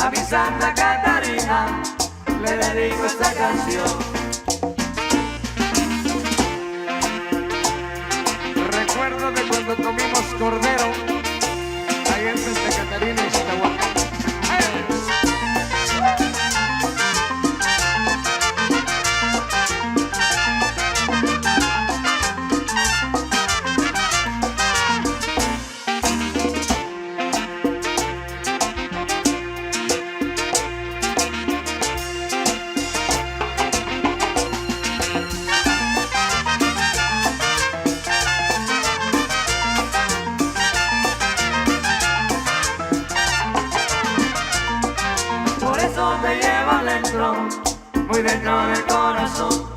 A mi Santa Catarina le dedico esta canción. Recuerdo de cuando comimos cordero ahí en Santa Catarina, Iztahuacán. Me llevo dentro, muy dentro del corazón.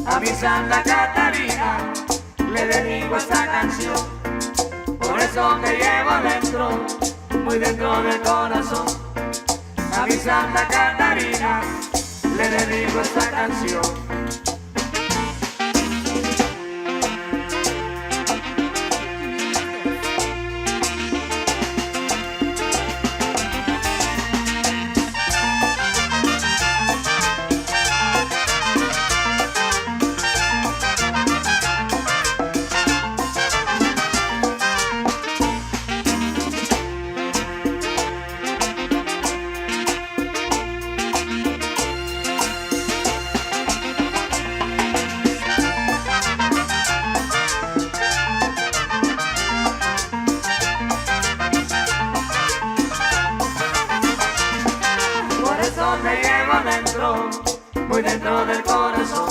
A mi Santa Catarina le dedico esta canción. Por eso me llevo dentro, muy dentro del corazón. A mi Santa Catarina le dedico esta canción. Me llevo dentro, muy dentro del corazón.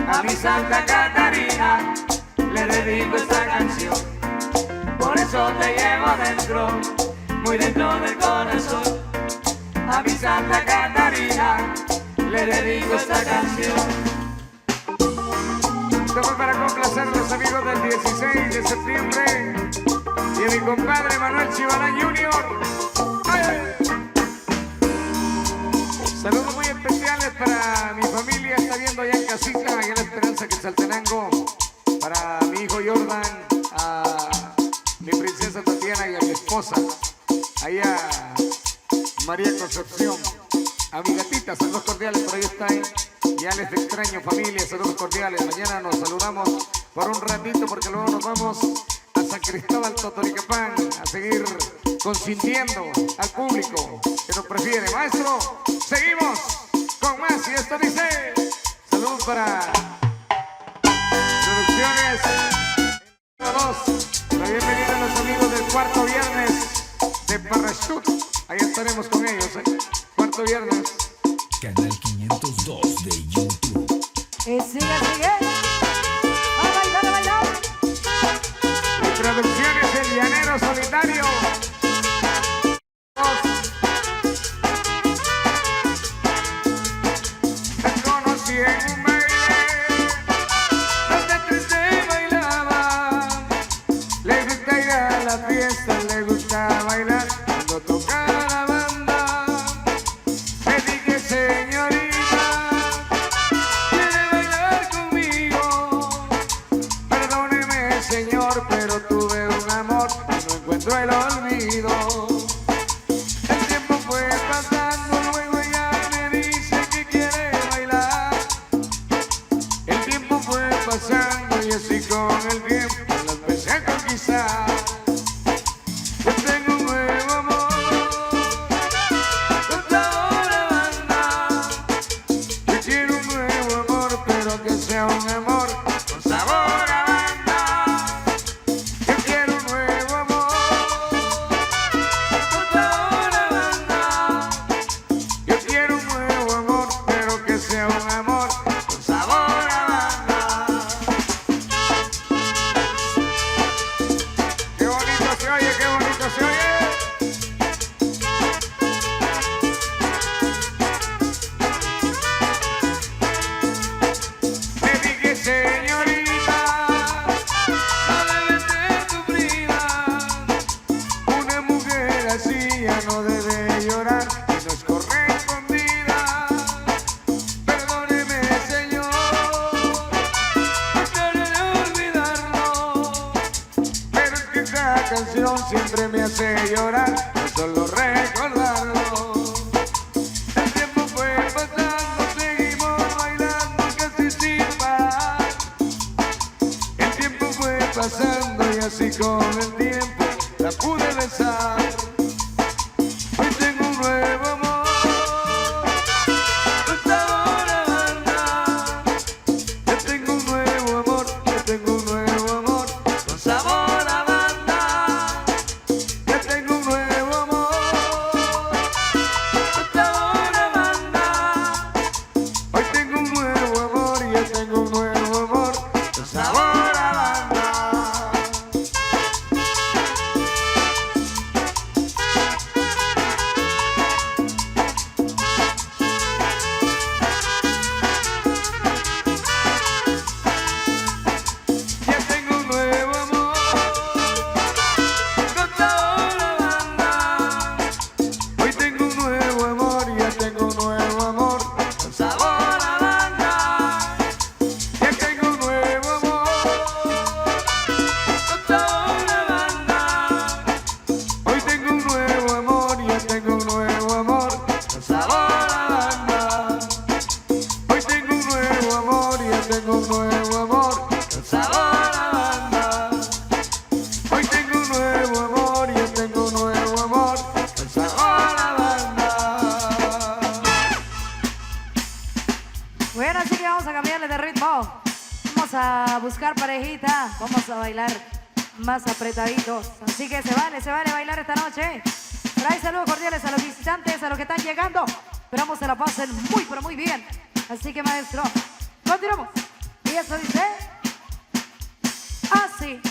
A mi Santa Catarina le dedico esta canción. Por eso te llevo dentro, muy dentro del corazón. A mi Santa Catarina le dedico esta canción. Esto fue para complacer a los amigos del 16 de septiembre y a mi compadre Manuel Chivarán Jr. Saludos muy especiales para mi familia, está viendo allá en casita, allá en La Esperanza, Quetzaltenango. Para mi hijo Jordan, a mi princesa Tatiana y a mi esposa, ahí a María Concepción. A mi gatita, saludos cordiales, por ahí están. Ya les extraño, familia, saludos cordiales. Mañana nos saludamos por un ratito porque luego nos vamos a San Cristóbal, Totoricapán, a seguir consintiendo al público que nos prefiere. Maestro, seguimos con más y esto dice: saludos para Producciones 2. La bienvenida a los amigos del cuarto viernes de Parrachut. Ahí estaremos con ellos, cuarto viernes. Canal 502 de YouTube. Sigue, sigue. A bailar, a bailar. Y Producciones El Llanero Solitario. Te conocí en un baile donde triste bailaba. Le gusta ir a la fiesta, le gusta bailar cuando toca la banda. Me dije, señorita, ¿quiere bailar conmigo? Perdóneme, señor, pero tuve un amor y no encuentro el olvido. El tiempo fue pasando, luego ella me dice que quiere bailar. El tiempo fue pasando y así con el tiempo la empecé a conquistar. Yo tengo un nuevo amor con sabor a banda. Yo quiero un nuevo amor, pero que sea un amor con sabor a banda. Yo quiero un nuevo amor con sabor a banda. Yo quiero un nuevo amor, pero que sea un amor con sabor a banda. Qué bonito se oye, qué bonito se oye. Me dije, señorita, no debe ser sufrida. Una mujer así ya no debe llorar y no es correspondida. Perdóneme, señor, trataré de olvidarlo, pero es que esta canción siempre me hace llorar, no solo recordarlo. con el tiempo la pude besar. Hoy tengo un nuevo amor, con sabor a banda. Ya tengo un nuevo amor, ya tengo un nuevo amor, con sabor a banda. Ya tengo un nuevo amor, con sabor a banda. Hoy tengo un nuevo amor, ya tengo un nuevo amor, con sabor a banda. Ya tengo un nuevo amor, con sabor a banda. Hoy tengo un nuevo amor, ya tengo un nuevo amor, con sabor a banda. Ya tengo un nuevo amor, con sabor a banda. Hoy tengo un nuevo amor, ya tengo un nuevo amor, con sabor a banda. Hoy tengo un nuevo amor, ya tengo un nuevo amor, con sabor a banda. Hoy tengo un nuevo amor, ya tengo un nuevo amor, con sabor a banda. Bueno, así que vamos a cambiarle de ritmo. Vamos a buscar parejita. Vamos a bailar más apretaditos. Así que se vale bailar esta noche. Trae saludos cordiales a los visitantes, a los que están llegando. Esperamos que la pasen muy, pero muy bien. Así que, maestro, continuamos. Y eso dice así.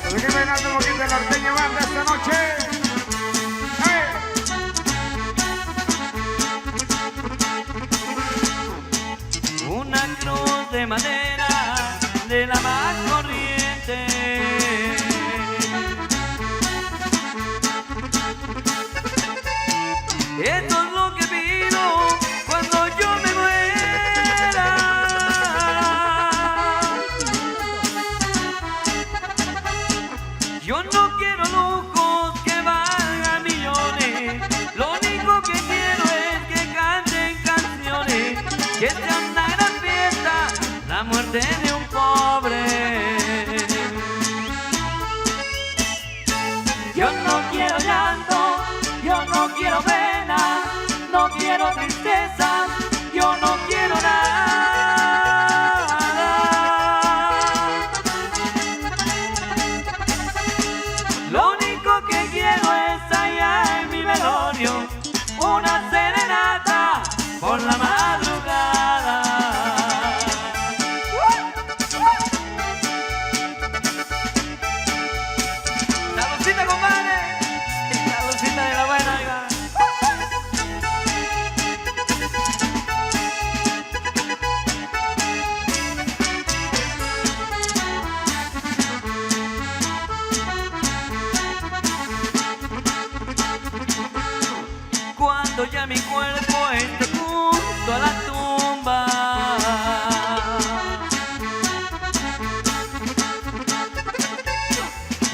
Seguí bailando un poquito de norteña banda esta noche. ¡Hey! Una cruz de madera de la más corriente. Esto es lo que pido cuando yo me muera. Yo no quiero lujos que valgan millones. Lo único que quiero es que canten canciones, que sea una gran fiesta, la muerte de un pobre. Yo no quiero llanto, yo no quiero pena, no quiero tristeza, yo no quiero nada. Lo único que quiero es allá en mi velorio una serenata por la madrugada. Saludcita, compadre. Saludcita de la buena, oiga. Cuando ya mi cuerpo esté junto a la tumba,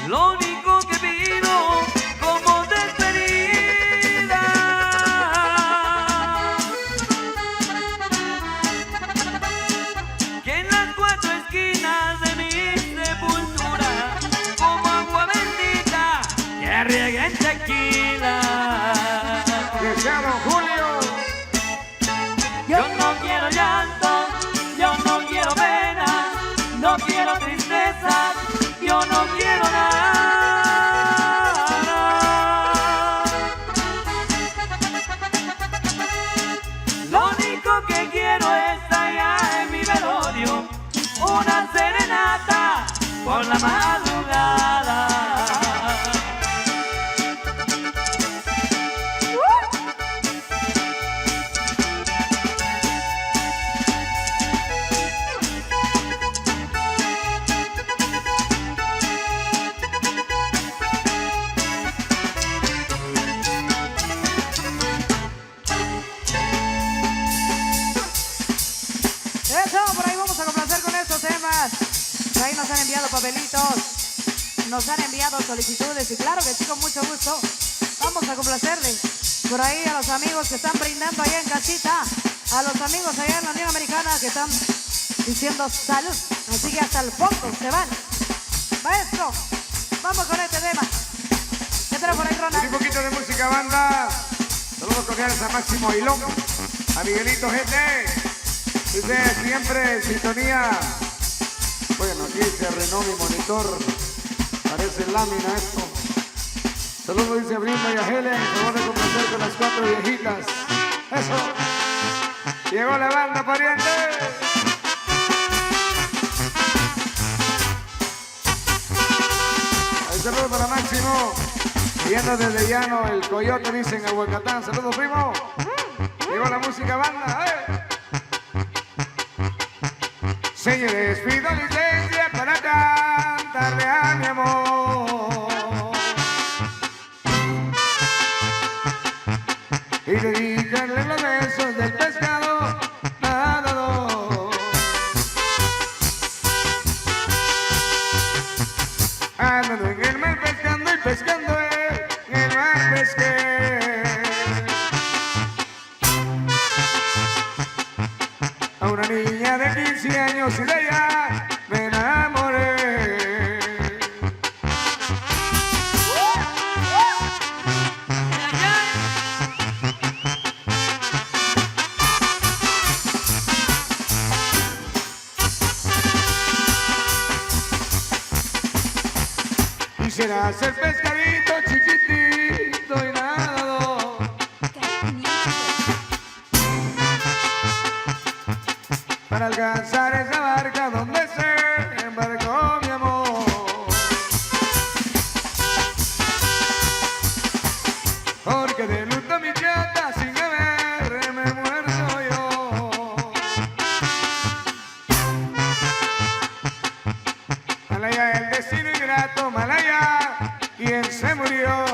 lo único que pido como despedida, que en las cuatro esquinas de mi sepultura, como agua bendita, que rieguen tequila. Que sea don Julio. Yo no quiero llanto, yo no quiero pena, no quiero tristeza, yo no quiero nada. Lo único que quiero es allá en mi velorio una serenata por la madrugada. Ahí nos han enviado papelitos, nos han enviado solicitudes y claro que sí, con mucho gusto Vamos a complacerle por ahí a los amigos que están brindando allá en casita, a los amigos allá en la Unión Americana que están diciendo salud. Así que hasta el fondo se van. Maestro, vamos con este tema. ¿Qué tenemos por ahí, Ronald? Un poquito de música, banda. Saludos cordiales a Máximo Hilón, a Miguelito GT. Dice siempre en sintonía. Bueno, aquí se arruinó mi monitor. Parece lámina esto. Saludos, dice Brinda y a Helen. Se van a complacer con las 4 viejitas. Eso. Llegó la banda, pariente. Ahí saludos para Máximo. Viendo desde Llano, el Coyote, dicen el Huacatán. Saludos, primo. Llegó la música, banda. Señores, pido licencia para cantarle a mi amor. Y dedicarle los besos del pescado nadador. Andando en el mar pescando y pescando en el mar pesqué. A una niña de 15 años y de ella me enamoré. Quisiera ser pescadito chiquitito y nadador. Para alcanzar esa barca donde se embarcó mi amor. Porque de luto mi chata sin haberme muerto yo. Malaya el destino ingrato, Malaya quien se murió.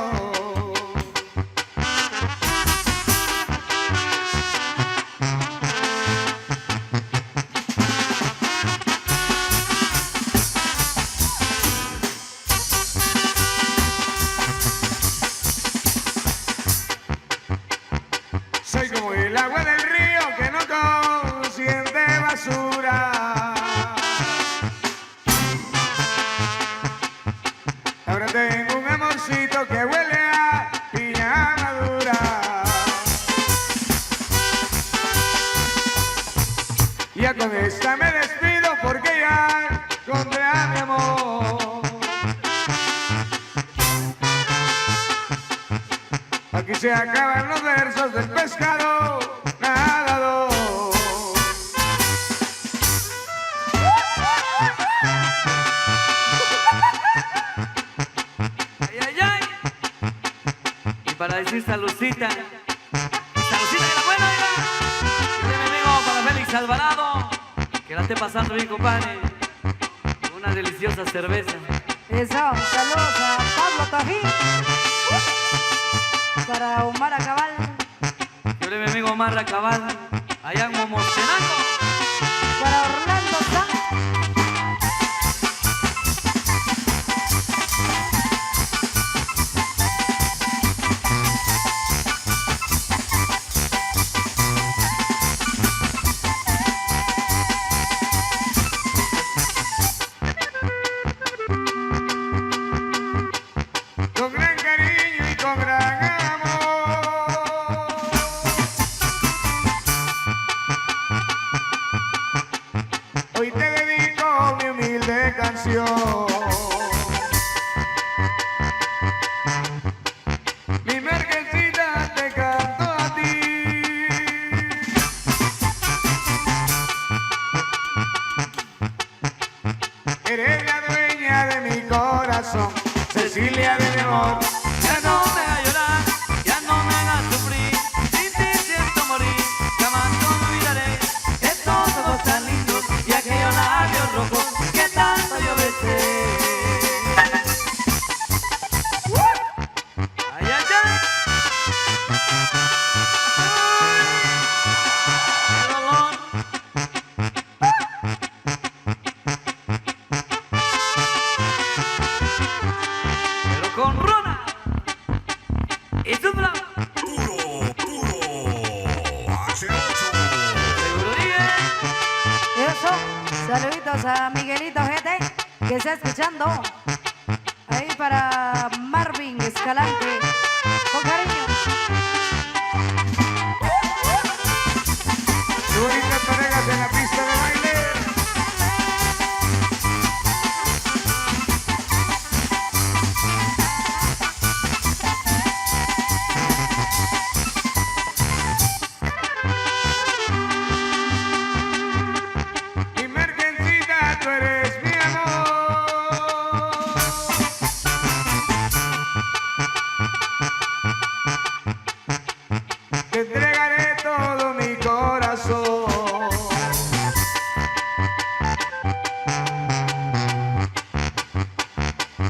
Soy como el agua del río que no consiente basura. Ahora tengo un amorcito que huele a piña madura. Ya con esta me despido porque ya encontré a mi amor. Aquí se acaban los versos del pescado nadador. Ay, ay, ay. Y para decir saludcita. Saludcita que la buena, oiga. Y mi amigo para Félix Alvarado. Que la esté pasando bien, compadre. Una deliciosa cerveza. Eso, saludos a Pablo Tojín. Para Omar Acabal. Yo le mi amigo Omar Acabal. Allá en Momostenango. Para Orlando Sánchez. Con gran cariño y con gran amor. Hoy te dedico mi humilde canción. Mi merquecita te canto a ti. Eres la dueña de mi corazón, Cecilia de mi amor. Ya no me hagas llorar, ya no me hagas sufrir. Sin ti siento morir, jamás no olvidaré estos ojos tan lindos y aquellos labios rojos que tanto yo besé. Ay, ay, ay. Qué dolor. Pero con Rona. Saluditos a Miguelito GT, que está escuchando. Ahí para Marvin Escalante, con cariño. Bonitas parejas en la pista de baile. Mi mercencita, tú eres mi amor. Te entregaré todo mi corazón.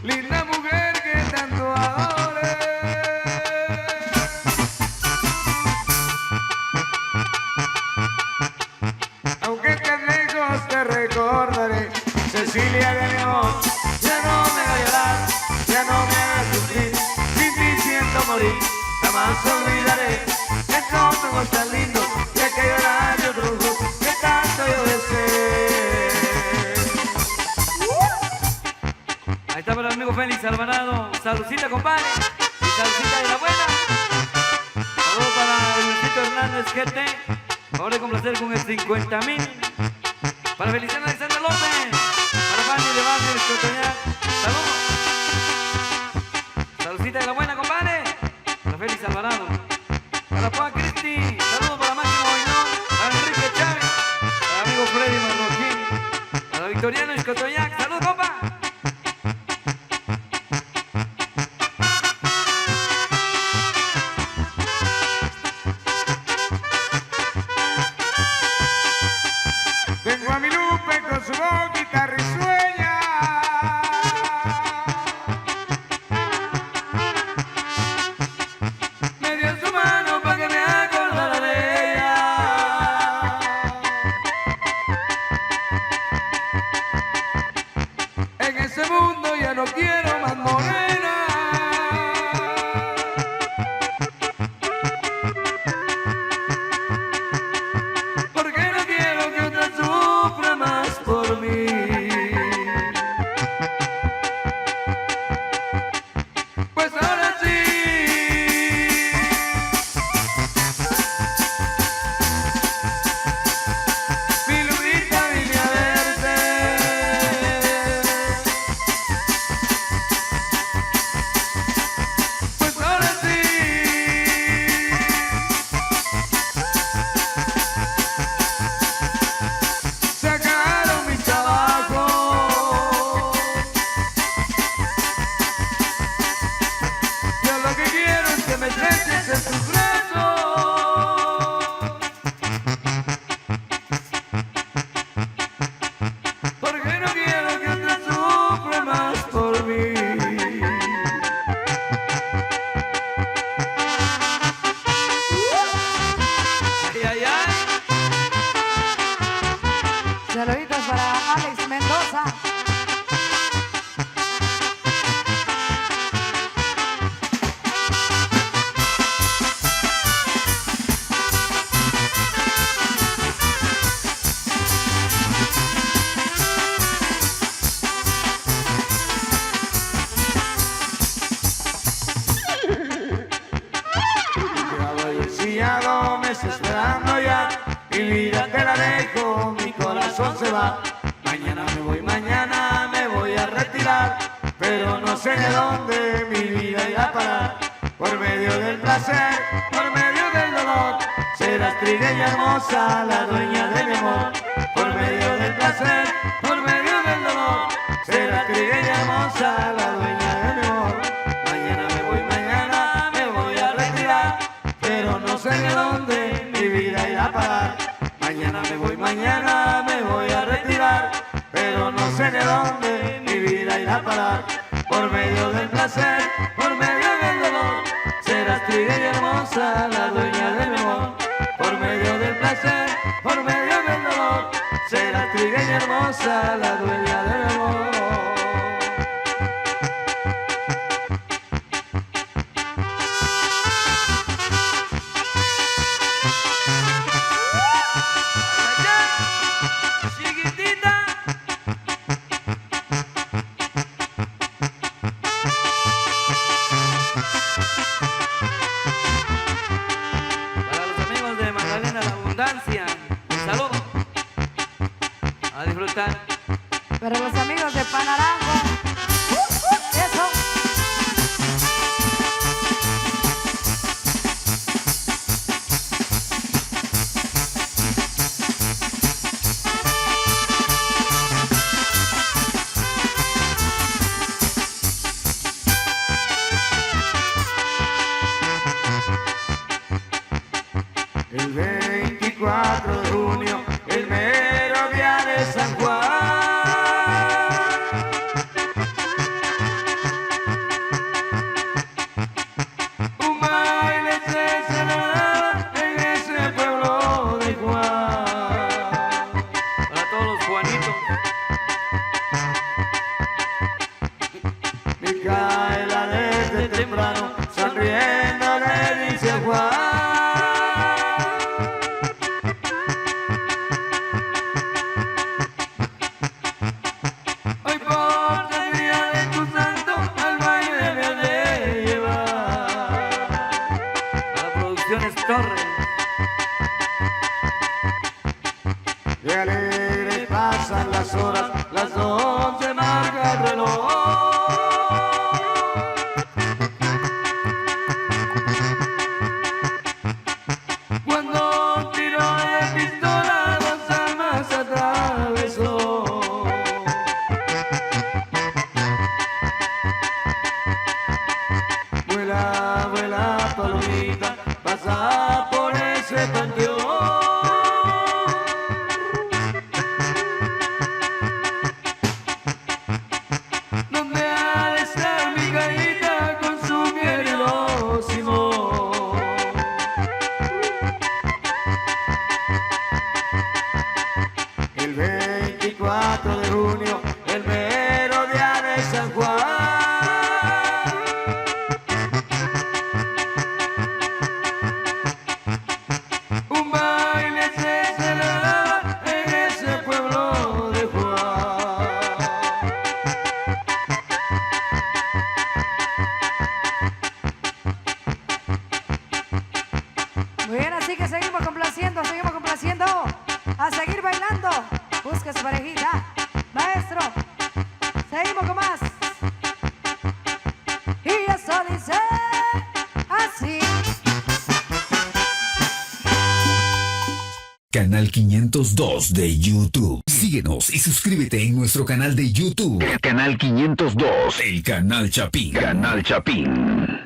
Linda mujer que tanto adoré. Aunque estés lejos te recordaré. Cecilia de mi amor, ya no me hagas llorar, ya no me hagas sufrir. Sin ti siento morir, jamás olvidaré. Esto no es tan lindo, y hay que llorar de otros dos que tanto yo deseé. Ahí está para el amigo Félix Alvarado. Saludcita, compadre. Y saludcita de la buena. Saludos para Luisito Hernández GT. Ahora con placer con el 50,000. Para Feliciano Alexander López. Para Fanny de Barrio Escotoñac. Saludos. Saludcita de la buena, compadre. Para Félix Alvarado. Para Juan Cristi. Saludos para Máximo Boinón. Para Enrique Chávez. Para el amigo Freddy Marroquín. Para Victoriano Escotoñac. Saludos, compa. Tengo a mi Lupe con su boquita risueña. Me dio su mano para que me acordara de ella. En ese mundo ya no quiero más morena. Porque no quiero que otra sufra más por mí. Pues ahora sí. Mi Lunita vine a verte. Pues ahora sí. Se acabaron mis trabajos. Yo lo que quiero es que me eches en tus brazos. Porque no quiero que otra sufra más por mí. Ay, ay, ay. Saluditos para Alex Mendoza. Llevo ensillado, me está esperando ya. Mi vida te la dejo, mi corazón se va. Mañana me voy a retirar. Pero no sé de dónde mi vida irá a parar. Por medio del placer, por medio del dolor. Serás trigueña hermosa, la dueña de mi amor. Por medio del placer, por medio del dolor. Serás trigueña hermosa, la dueña de mi amor. Mañana me voy a retirar. Pero no sé de dónde mi vida irá a parar. Mañana me voy a retirar. Pero no sé de dónde mi vida irá a parar. Por medio del placer, por medio del dolor. Serás trigueña hermosa, la dueña de mi amor. Por medio del placer, por medio del dolor. Serás trigueña hermosa, la dueña de mi amor. Chiquitita. A disfrutar. Para los amigos de Panarango. Eso. El 24 de junio, el mero día de San Juan. Un baile se celebraba en ese pueblo de Juan. Para todos los Juanitos. Micaela desde temprano, sonriendo le dice a Juan. Hoy por ser día de tu santo, al baile me has de llevar. Para Producciones Torres. Y alegres pasan las horas, las 11 marca el reloj. Cuando un tiro de pistola dos almas atravesó. Vuela, vuela palomita, pasa por ese panteón. Donde ha de estar mi gallita con su querido Simón. El 24 de junio, el mero día de San Juan. Un baile se celebraba en ese pueblo de Juan. Muy bien, así que seguimos complaciendo, a seguir bailando. Busque su parejita, maestro. Seguimos con más. Y eso dice así. Canal 502 de YouTube. Síguenos y suscríbete en nuestro canal de YouTube. Canal 502. El Canal Chapín. Canal Chapín.